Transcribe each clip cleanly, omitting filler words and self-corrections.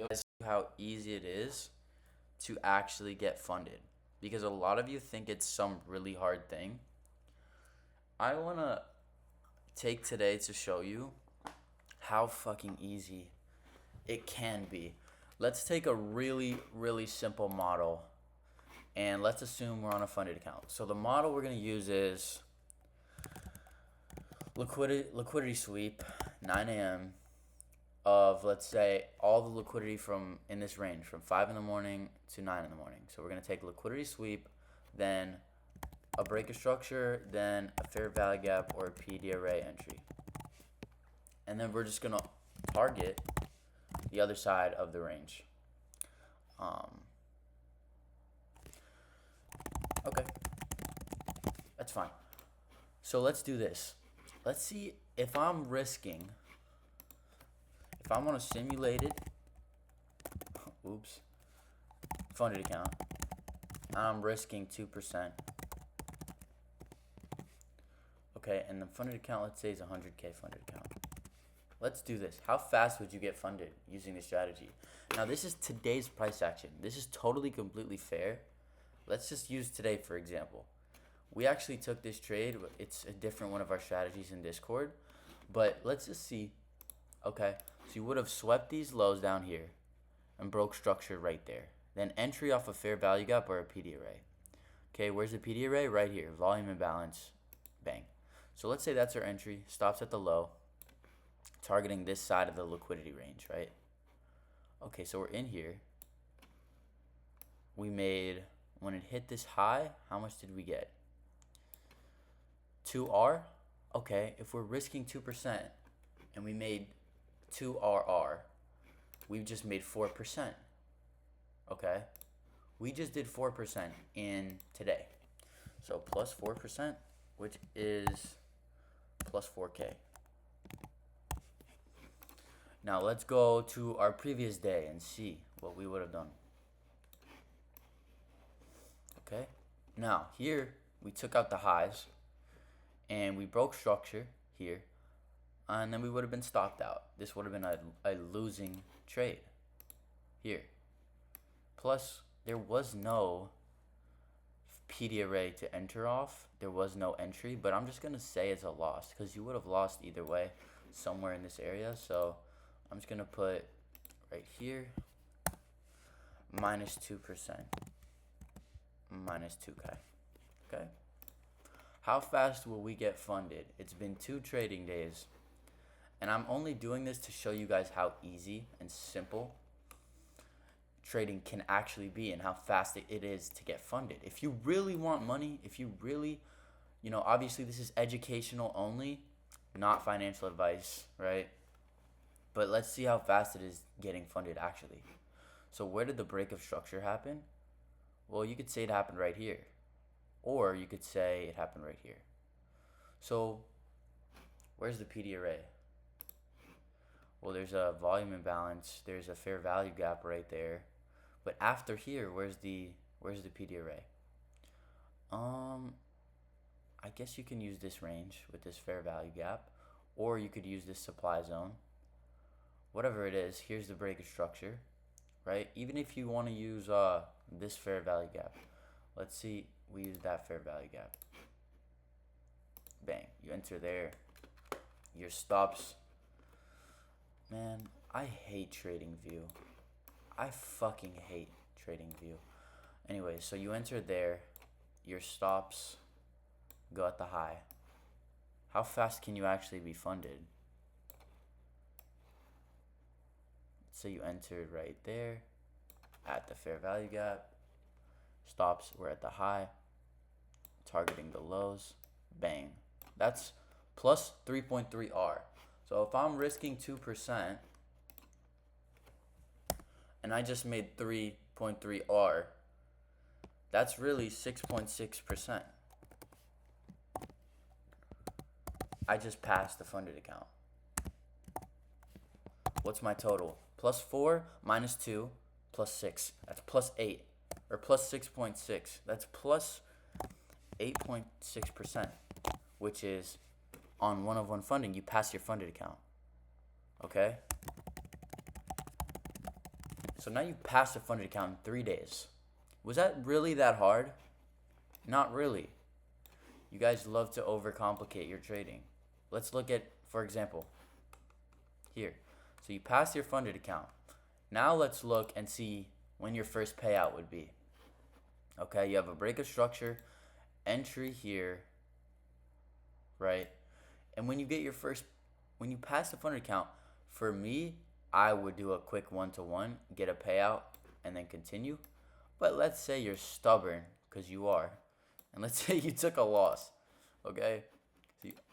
Guys, how easy it is to actually get funded because a lot of you think it's some really hard thing. I want to take today to show you how fucking easy it can be. Let's take a really, really simple model and let's assume we're on a funded account. So the model we're going to use is liquidity sweep 9 a.m. of, let's say, all the liquidity from in this range from 5 in the morning to 9 in the morning. So we're going to take liquidity sweep, then a break of structure, then a fair value gap or a PD array entry. And then we're just going to target the other side of the range. Okay, that's fine. So let's do this. Let's see if I'm on a simulated, funded account, I'm risking 2%. Okay, and the funded account, let's say, is a 100K funded account. Let's do this. How fast would you get funded using this strategy? Now, this is today's price action. This is totally, completely fair. Let's just use today, for example. We actually took this trade. It's a different one of our strategies in Discord. But let's just see. Okay, so you would have swept these lows down here and broke structure right there. Then entry off a fair value gap or a PD array. Okay, where's the PD array? Right here. Volume imbalance. Bang. So let's say that's our entry. Stops at the low. Targeting this side of the liquidity range, right? Okay, so we're in here. We made, when it hit this high, how much did we get? 2R? Okay, if we're risking 2% and we made 2RR, we've just made 4%. Okay? We just did 4% in today. So plus 4%, which is plus 4K. Now let's go to our previous day and see what we would have done. Okay? Now here we took out the highs and we broke structure here, and then we would have been stopped out. This would have been a losing trade here. Plus, there was no PD array to enter off. There was no entry, but I'm just going to say it's a loss because you would have lost either way somewhere in this area. So I'm just going to put right here minus 2%, minus 2K. Okay? How fast will we get funded? It's been 2 trading days, and I'm only doing this to show you guys how easy and simple trading can actually be and how fast it is to get funded. If you really want money, if you really, obviously this is educational only, not financial advice, right? But let's see how fast it is getting funded actually. So where did the break of structure happen? Well, you could say it happened right here. Or you could say it happened right here. So where's the PD array? Well, there's a volume imbalance. There's a fair value gap right there. But after here, where's the PD array? I guess you can use this range with this fair value gap, or you could use this supply zone. Whatever it is, here's the break of structure, right? Even if you want to use this fair value gap, let's see, we use that fair value gap. Bang, you enter there. Your stops. Man, I hate trading view. I fucking hate trading view. Anyway, so you enter there. Your stops go at the high. How fast can you actually be funded? So you entered right there at the fair value gap. Stops were at the high. Targeting the lows. Bang. That's plus 3.3R. So if I'm risking 2% and I just made 3.3R, that's really 6.6%. I just passed the funded account. What's my total? Plus 4 minus 2 plus 6. That's plus 8. Or plus 6.6. That's plus 8.6%, which is on 1-of-1 funding, you pass your funded account. Okay? So now you passed the funded account in 3 days. Was that really that hard? Not really. You guys love to overcomplicate your trading. Let's look at, for example, here. So you passed your funded account. Now let's look and see when your first payout would be. Okay, you have a break of structure, entry here, right? And when you get your first, when you pass the funded account, for me, I would do a quick 1-to-1, get a payout, and then continue. But let's say you're stubborn, because you are, and let's say you took a loss, okay?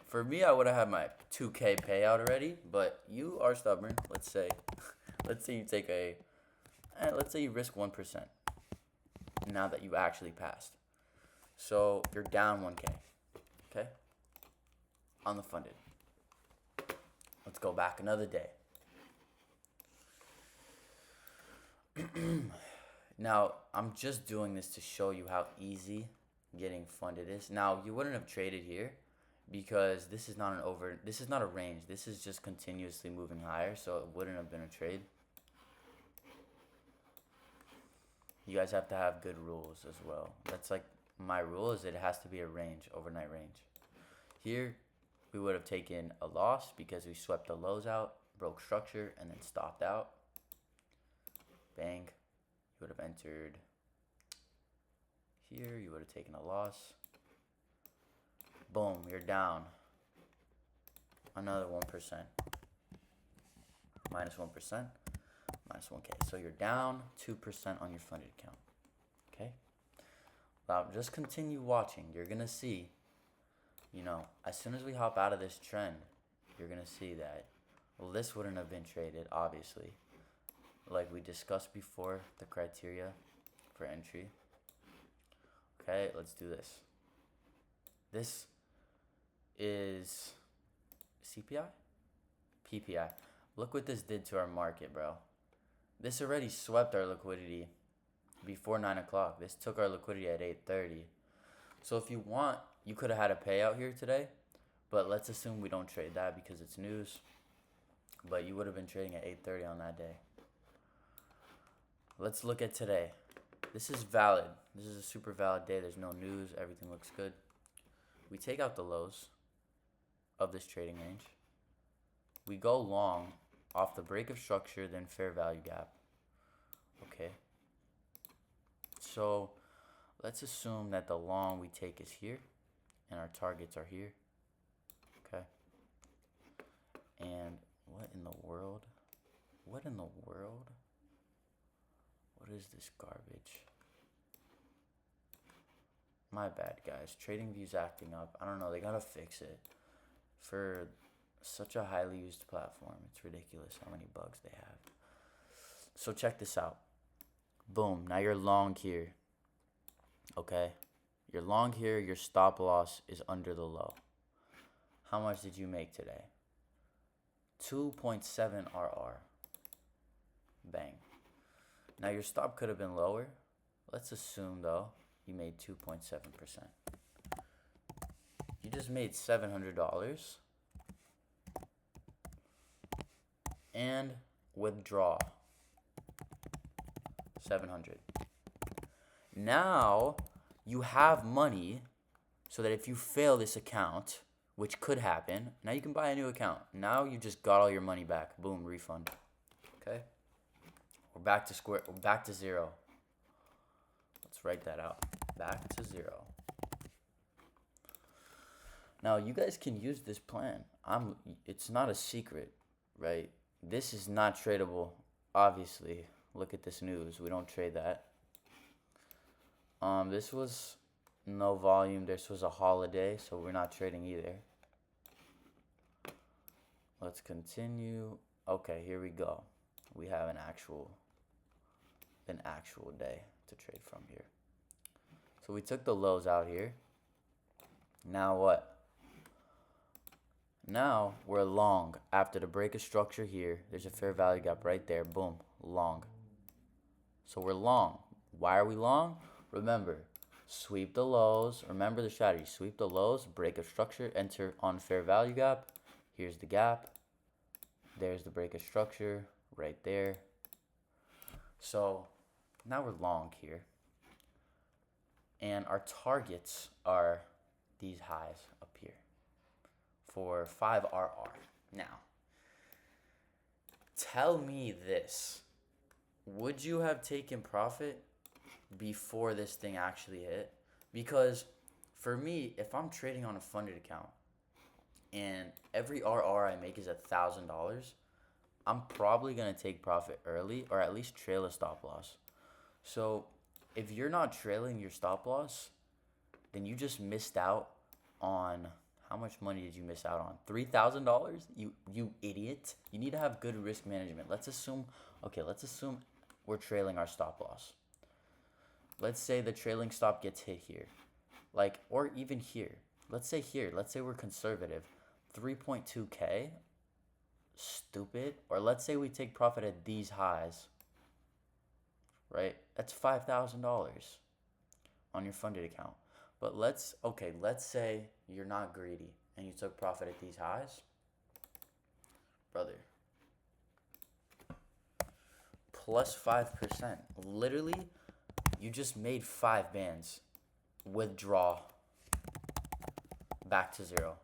For me, I would have had my 2K payout already, but you are stubborn. Let's say you take let's say you risk 1% now that you actually passed. So you're down 1K, okay? On the funded. Let's go back another day. Now, I'm just doing this to show you how easy getting funded is. Now, you wouldn't have traded here because this is not a range. This is just continuously moving higher, so it wouldn't have been a trade. You guys have to have good rules as well. That's like my rule is it has to be a range, overnight range. Here, we would have taken a loss because we swept the lows out, broke structure, and then stopped out. Bang. You would have entered here. You would have taken a loss. Boom, you're down. Another 1%. Minus 1%. Minus 1K. So you're down 2% on your funded account. Okay? Now, just continue watching. You're going to see, as soon as we hop out of this trend, you're going to see that, well, this wouldn't have been traded, obviously. Like we discussed before, the criteria for entry. Okay, let's do this. This is CPI? PPI. Look what this did to our market, bro. This already swept our liquidity before 9 o'clock. This took our liquidity at 8:30. So if you want, you could have had a payout here today, but let's assume we don't trade that because it's news. But you would have been trading at 8:30 on that day. Let's look at today. This is valid. This is a super valid day. There's no news. Everything looks good. We take out the lows of this trading range. We go long off the break of structure, then fair value gap. Okay. So let's assume that the long we take is here and our targets are here. Okay. And what in the world? What in the world? What is this garbage? My bad, guys. TradingView's acting up. I don't know. They gotta fix it. For such a highly used platform, it's ridiculous how many bugs they have. So check this out. Boom. Now you're long here. Okay? You're long here. Your stop loss is under the low. How much did you make today? 2.7 RR. Bang. Now your stop could have been lower. Let's assume though you made 2.7%. You just made $700 and withdraw 700. Now you have money so that if you fail this account, which could happen, now you can buy a new account. Now you just got all your money back. Boom, refund. Okay? We're back to zero. Let's write that out. Back to zero. Now you guys can use this plan. It's not a secret, right? This is not tradable, obviously. Look at this news. We don't trade that. This was no volume. This was a holiday, so we're not trading either. Let's continue. Okay, here we go. We have an actual day to trade from here. So we took the lows out here. Now what? Now we're long. After the break of structure here, there's a fair value gap right there. Boom, long. So we're long. Why are we long? Remember, sweep the lows. Remember the strategy. Sweep the lows, break of structure, enter on fair value gap. Here's the gap. There's the break of structure right there. So now we're long here. And our targets are these highs up here for 5RR. Now, tell me this. Would you have taken profit before this thing actually hit? Because for me, if I'm trading on a funded account and every RR I make is $1,000, I'm probably going to take profit early or at least trail a stop loss. So if you're not trailing your stop loss, then you just missed out on, how much money did you miss out on? $3,000? You idiot. You need to have good risk management. Let's assume we're trailing our stop loss. Let's say the trailing stop gets hit here. Or even here. Let's say we're conservative. 3.2K. Stupid. Or let's say we take profit at these highs. Right? That's $5,000 on your funded account. But let's say you're not greedy and you took profit at these highs. Brother. Plus 5%. Literally, you just made 5 bands. Withdraw. Back to 0.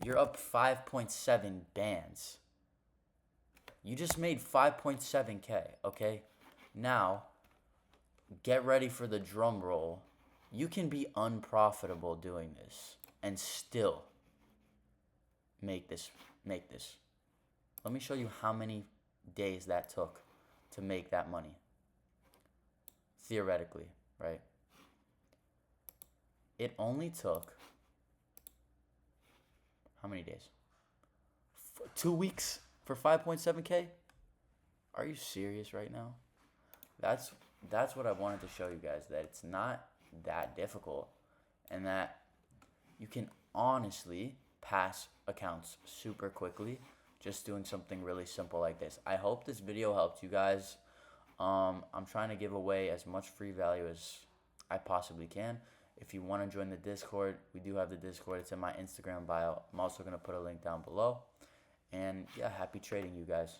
You're up 5.7 bands. You just made 5.7K, okay? Now, get ready for the drum roll. You can be unprofitable doing this and still make this. Let me show you how many days that took to make that money. Theoretically, right? It only took how many days? 2 weeks for 5.7K? Are you serious right now? That's what I wanted to show you guys, that it's not that difficult and that you can honestly pass accounts super quickly just doing something really simple like this. I hope this video helped you guys. I'm trying to give away as much free value as I possibly can. If you want to join the Discord, we do have the Discord. It's in my Instagram bio. I'm also going to put a link down below. And yeah, happy trading, you guys.